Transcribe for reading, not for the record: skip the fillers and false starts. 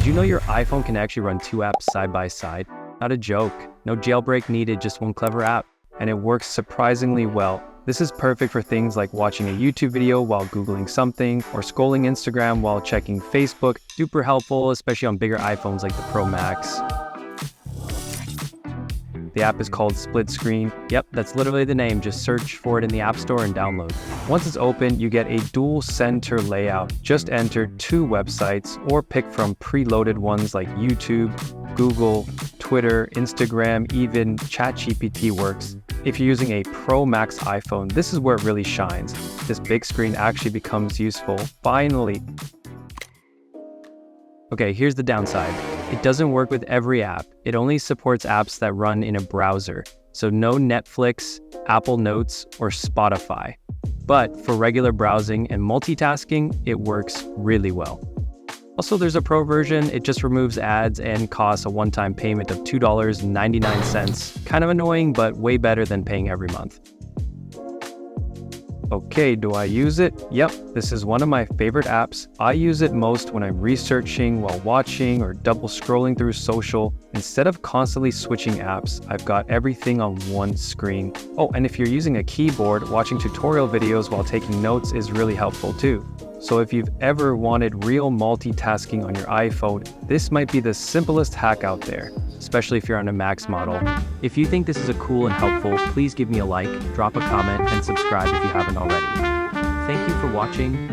Did you know your iPhone can actually run two apps side by side? Not a joke. No jailbreak needed, just one clever app. And it works surprisingly well. This is perfect for things like watching a YouTube video while Googling something, or scrolling Instagram while checking Facebook. Super helpful, especially on bigger iPhones like the Pro Max. The app is called Split Screen. Yep, that's literally the name. Just search for it in the App Store and download. Once it's open, you get a dual center layout. Just enter two websites or pick from preloaded ones like YouTube, Google, Twitter, Instagram, even ChatGPT works. If you're using a Pro Max iPhone, this is where it really shines. This big screen actually becomes useful, finally. Okay, here's the downside. It doesn't work with every app. It only supports apps that run in a browser. So no Netflix, Apple Notes, or Spotify. But for regular browsing and multitasking, it works really well. Also, there's a pro version. It just removes ads and costs a one-time payment of $2.99. Kind of annoying, but way better than paying every month. Okay, do I use it? Yep, this is one of my favorite apps. I use it most when I'm researching while watching or double scrolling through social. Instead of constantly switching apps, I've got everything on one screen. Oh, and if you're using a keyboard, watching tutorial videos while taking notes is really helpful too. So if you've ever wanted real multitasking on your iPhone, this might be the simplest hack out there, especially if you're on a Max model. If you think this is cool and helpful, please give me a like, drop a comment, and subscribe if you haven't already. Thank you for watching.